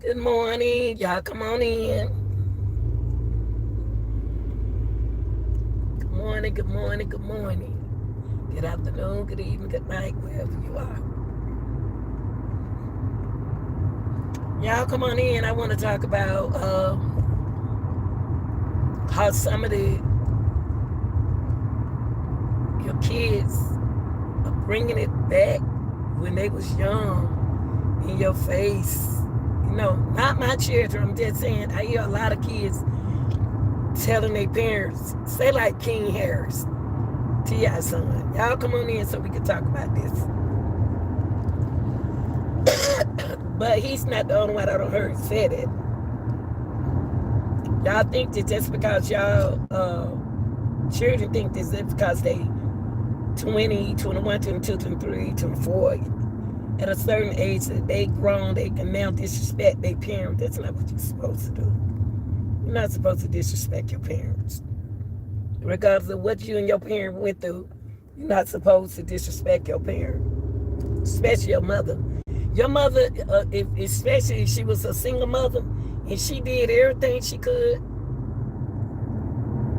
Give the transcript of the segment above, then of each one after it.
Good morning. Y'all come on in. Good morning, good morning, good morning. Good afternoon, good evening, good night, wherever you are. Y'all come on in. I want to talk about how some of your kids are bringing it back when they was young in your face. You know, not my children. I'm just saying I hear a lot of kids telling their parents, say like King Harris, T.I. son. Y'all come on in so we can talk about this. But he's not the only one I don't heard say that. Y'all think that just because y'all children think this is because they 20, 21, 22, 23, 24, at a certain age that they grown, they can now disrespect their parents. That's not what you're supposed to do. You're not supposed to disrespect your parents. Regardless of what you and your parent went through, you're not supposed to disrespect your parent, especially your mother. Your mother, especially if she was a single mother, and she did everything she could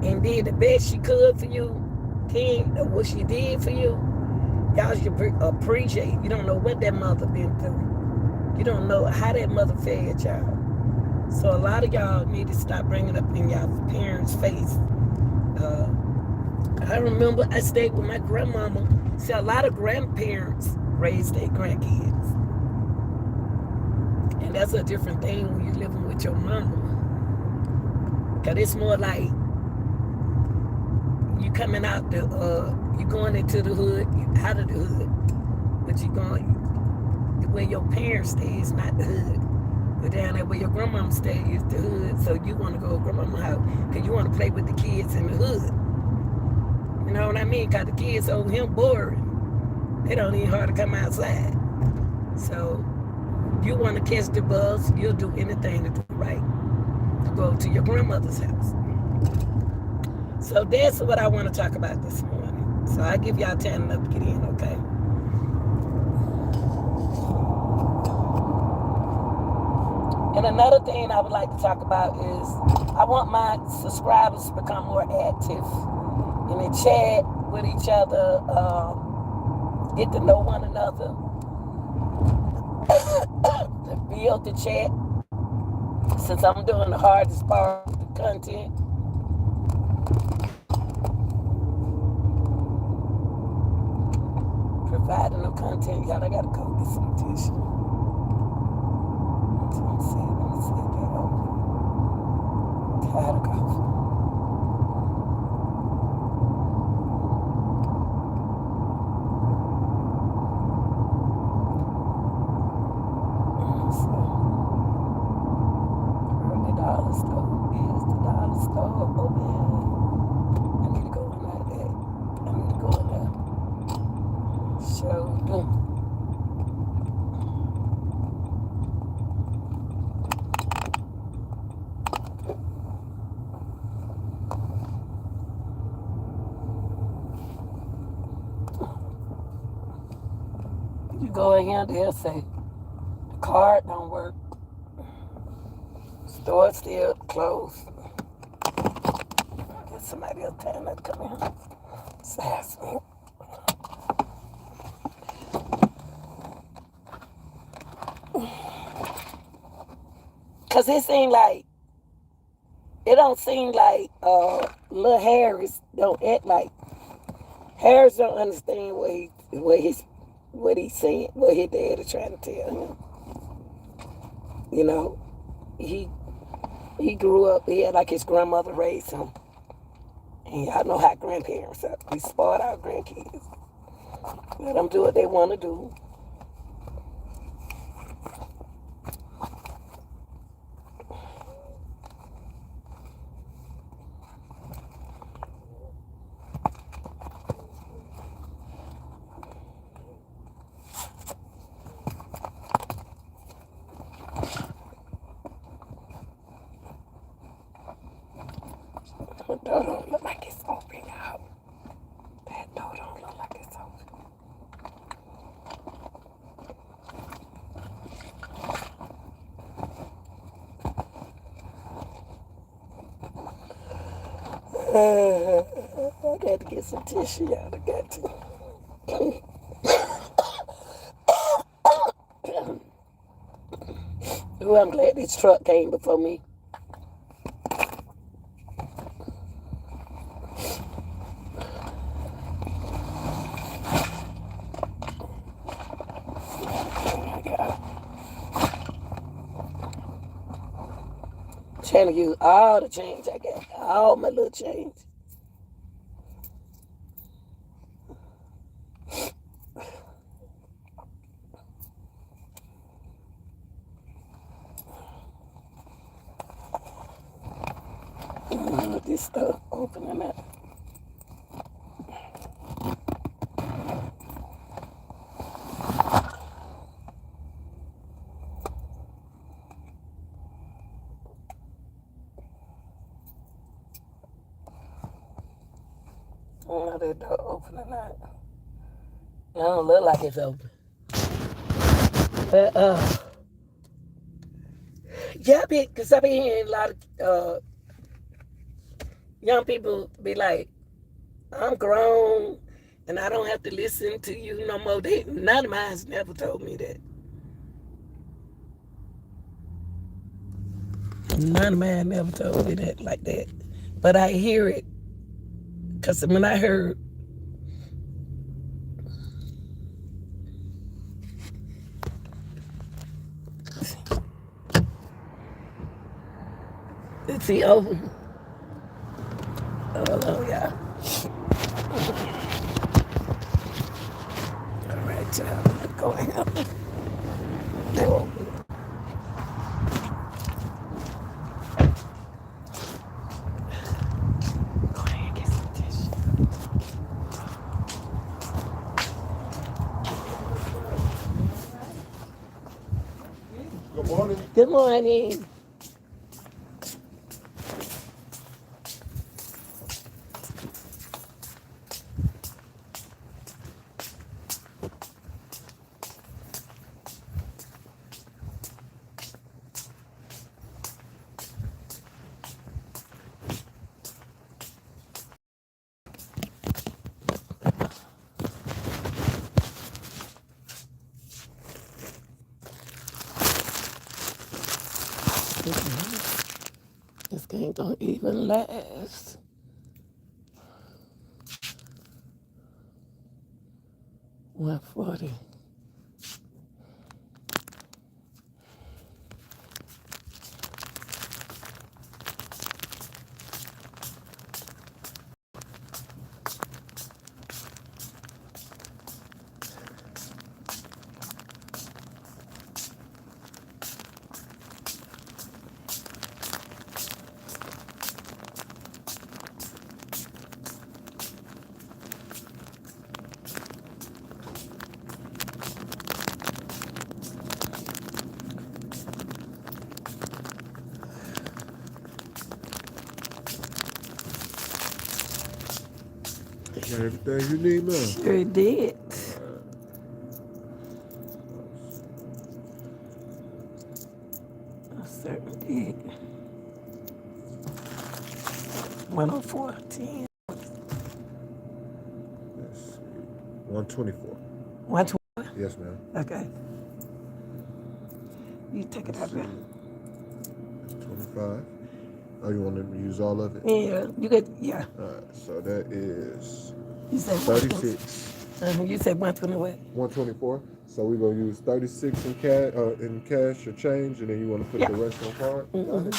and did the best she could for you, what she did for you, y'all should appreciate. You don't know what that mother been through. You don't know how that mother fed y'all. So a lot of y'all need to stop bringing up in y'all parents' face. I remember I stayed with my grandmama. See, a lot of grandparents raise their grandkids. And that's a different thing when you're living with your mama. Because it's more like you coming out you going into the hood, you out of the hood. But you going, where your parents stay is not the hood. But down there where your grandmama stay is the hood. So you want to go to grandmama's house because you want to play with the kids in the hood. You know what I mean? Because the kids over here boring. They don't even hardly come outside. So you want to catch the bus, you'll do anything to do right. To go to your grandmother's house. So that's what I want to talk about this morning. So I give y'all time enough to get in, okay? And another thing I would like to talk about is I want my subscribers to become more active in the chat with each other, get to know one another, to build the chat. Since I'm doing the hardest part of the content, providing the content, y'all, I gotta go get some tissue. Let me see that over. Tired of coughing. The dollar store. Is the dollar store open? I need to go in there. I need to go in there. Sure do. You go in here, they'll say the card don't work. Store still closed. Get somebody else time to come in. Sass me. Cause it don't seem like little Harris don't act like Harris don't understand what he's saying, what his dad is trying to tell him. You know, he grew up, he had like his grandmother raised him. And y'all know how grandparents are. We spoil our grandkids. Let them do what they want to do. The door don't look like it's open, y'all. That door don't look like it's open. I got to get some tissue, y'all. I got to. Ooh, I'm glad this truck came before me. Trying to use all the change I got, all my little change. This stuff opening up. Oh, that door opening up. It don't look like it's open. But yeah, because I be hearing a lot of young people be like, I'm grown and I don't have to listen to you no more. None of mine never told me that. None of mine never told me that like that. But I hear it because when I heard it's the over. Oh, yeah. All right, y'all. I'm going out. Go ahead and get some tissue. Good morning. Good morning. This game don't even last. $140. Got everything you need, man. Sure did. I certainly did. 104.10. Let's see. 124. 120. Yes, ma'am. Okay. You take it out there. That's 25. Oh, you want to use all of it? Yeah, you get, yeah. All right, so that is You said 36. You said 120 what? 124. So we're gonna use 36 in cash or change, and then you want to put the rest on card. Mm-hmm.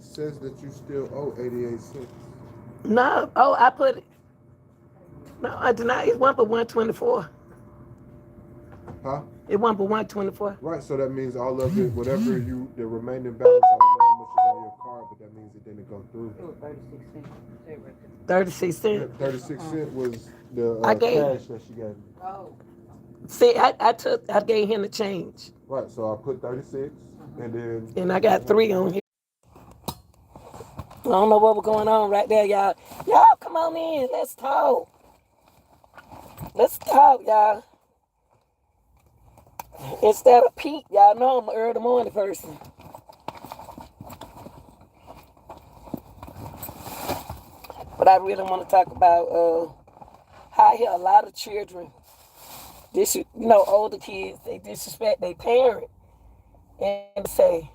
Says that you still owe 88 cents. No, I put it. No, I did not. It went for 124. Huh? It went for 124. Right, so that means all of it, whatever the remaining balance, I don't know how much is on your card, but that means it didn't go through. It was 36 cents. Say it right there. 36 Yeah, cents. 36 cents was the I gave. cash that she gave me. Oh. See, I gave him the change, Right, so I put 36, and then and I got 3 on here. I don't know what was going on right there, y'all. Y'all, come on in. Let's talk. Let's talk, y'all. Instead of Pete, y'all know I'm an early morning person. But I really want to talk about how I hear a lot of children, older kids, they disrespect their parent and say,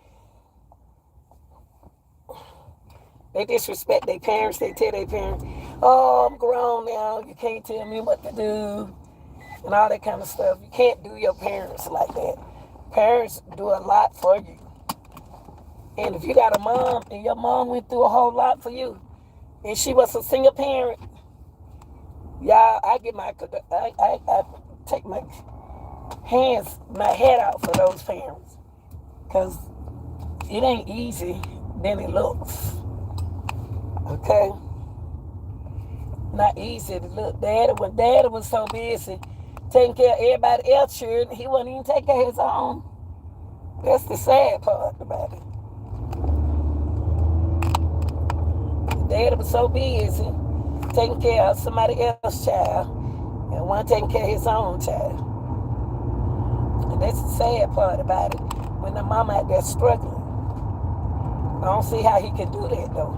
they disrespect their parents. They tell their parents, oh, I'm grown now. You can't tell me what to do and all that kind of stuff. You can't do your parents like that. Parents do a lot for you. And if you got a mom and your mom went through a whole lot for you and she was a single parent, y'all, I take my head out for those parents. Because it ain't easy than it looks. Okay? Not easy to look. When Daddy was so busy taking care of everybody else's children, he wasn't even taking care of his own. That's the sad part about it. Daddy was so busy taking care of somebody else's child and wasn't taking care of his own child. And that's the sad part about it. When the mama out there struggling. I don't see how he can do that though.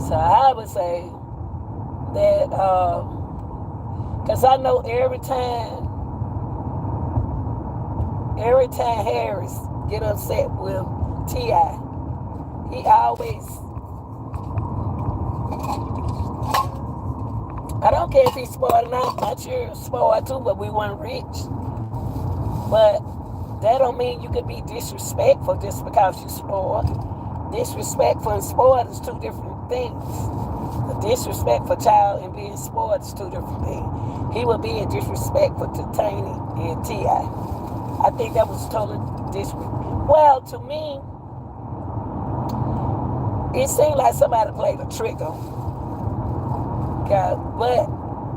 So I would say that, because I know every time Harris get upset with T.I., he always, I don't care if he's spoiled or not, my children spoiled too, but we weren't rich. But that don't mean you could be disrespectful just because you spoiled. Disrespectful and spoiled is two different things. The disrespectful child and being spoiled is two different things. He was being disrespectful to Tiny and T.I. I think that was totally disrespectful. Well, to me, it seemed like somebody played a trick on him. But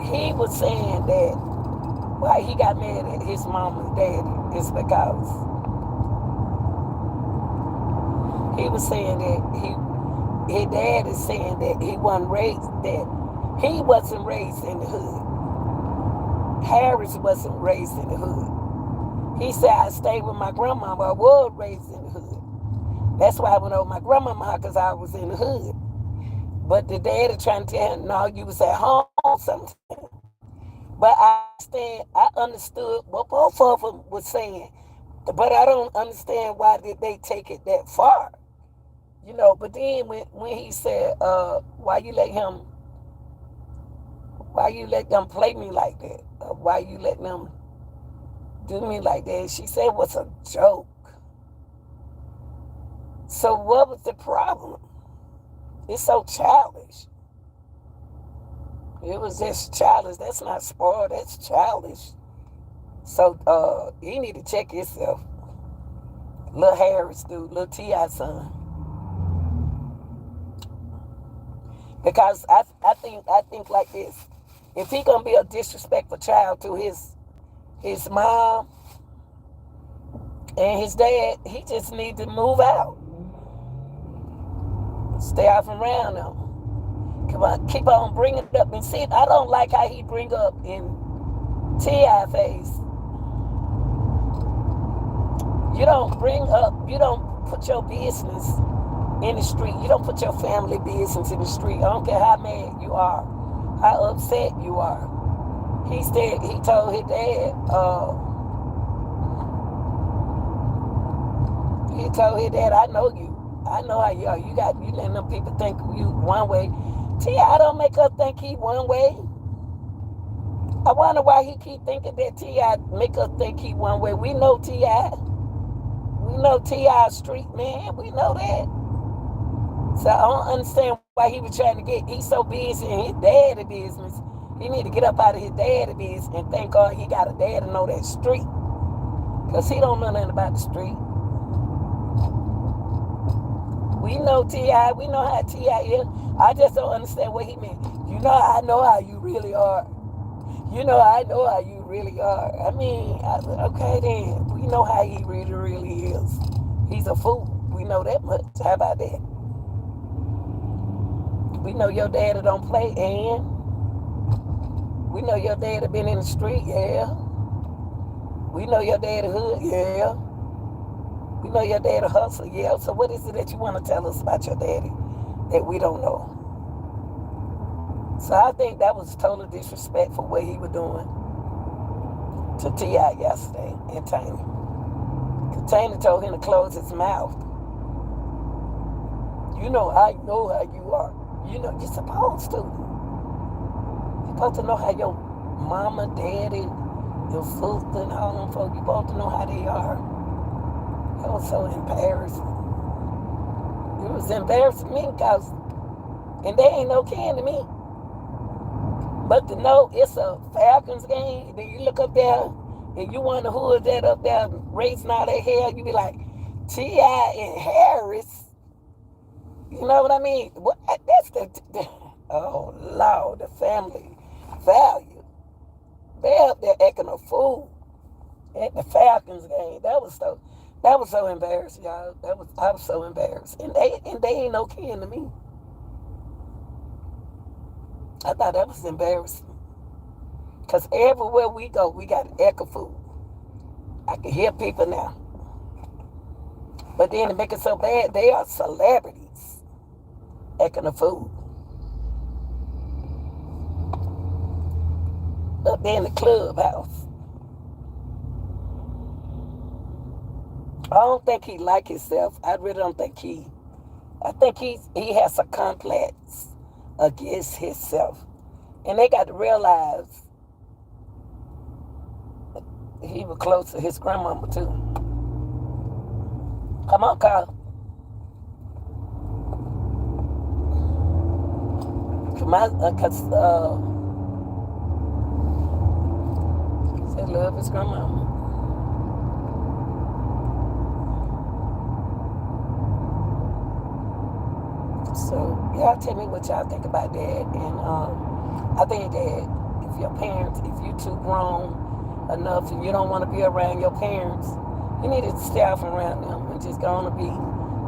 he was saying that why he got mad at his mom and daddy is because he was saying that his dad is saying that he wasn't raised in the hood. Harris wasn't raised in the hood. He said, I stayed with my grandma, but I was raised in the hood. That's why I went over my grandma's house, because I was in the hood. But the daddy trying to tell him, no, you was at home sometimes. But I understood what both of them was saying. But I don't understand why did they take it that far. But then when he said, why you let them play me like that? Why you let them do me like that? She said it was a joke. So what was the problem? It's so childish. It was just childish. That's not spoiled. That's childish. So you need to check yourself. Little Harris dude, little T.I. son. Because I think like this. If he gonna be a disrespectful child to his mom and his dad, he just need to move out. Stay off around them. Come on, keep on bringing it up. And see, I don't like how he bring up in T.I. face. You don't put your business in the street. You don't put your family business in the street. I don't care how mad you are, how upset you are. He told his dad, I know you. I know how you are. You letting them people think you one way. T.I. don't make us think he one way. I wonder why he keep thinking that T.I. make us think he one way. We know T.I. We know T.I. street, man. We know that. So I don't understand why he was trying to get, he's so busy in his daddy business. He need to get up out of his daddy business and thank God he got a dad to know that street. Because he don't know nothing about the street. We know T.I., we know how T.I. is. I just don't understand what he meant. You know, I know how you really are. You know, I know how you really are. I mean, okay then. We know how he really, really is. He's a fool. We know that much. How about that? We know your daddy don't play, and we know your daddy been in the street, yeah. We know your daddy hood, yeah. We know your daddy hustle, yeah. So what is it that you want to tell us about your daddy that we don't know? So I think that was total disrespect for what he was doing to T.I. yesterday and Tanya. Tanya told him to close his mouth. You know, I know how you are. You know, you're supposed to. You're supposed to know how your mama, daddy, your sister, and all them folks, you're supposed to know how they are. That was so embarrassing. It was embarrassing to me because, and they ain't no kin to me. But to know it's a Falcons game, then you look up there and you wonder who is that up there racing all that hell, you be like, T.I. and Harris. You know what I mean? What? That's oh Lord, the family value. They up there acting a fool at the Falcons game. That was so embarrassing, y'all. I was so embarrassed. And they ain't no kin to me. I thought that was embarrassing. Because everywhere we go, we got an echo food. I can hear people now. But then to make it so bad, they are celebrities acting a fool. Up there in the clubhouse. I don't think he like himself. I really don't think I think he has a complex against himself. And they got to realize he was close to his grandmama too. Come on, Kyle. Come on, because said love his grandmama. So y'all tell me what y'all think about that. And I think that if your parents, if you too grown enough and you don't want to be around your parents, you need to stay off around them and just go on to be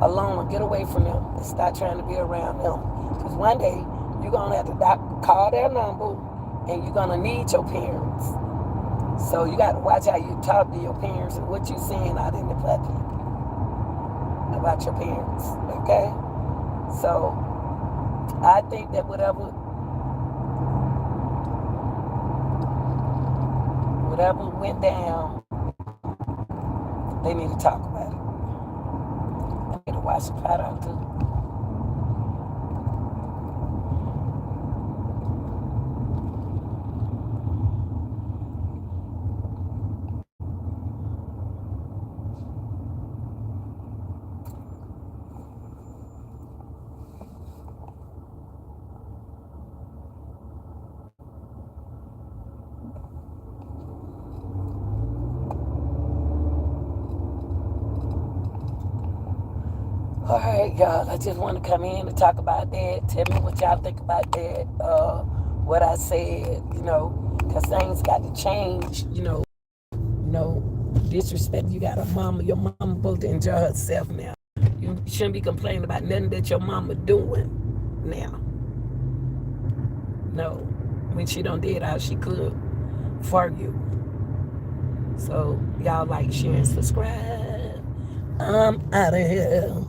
alone or get away from them and stop trying to be around them. Because one day you're going to have to call their number and you're going to need your parents. So you got to watch how you talk to your parents and what you're saying out in the public about your parents, okay? So I think that whatever went down, they need to talk about it. I need to watch the fight out too. All right, y'all. I just want to come in and talk about that. Tell me what y'all think about that. What I said, because things got to change. Disrespect. You got a mama. Your mama supposed to enjoy herself now. You shouldn't be complaining about nothing that your mama doing now. No, when she done did all she could for you. So y'all like, share, and subscribe. I'm out of here.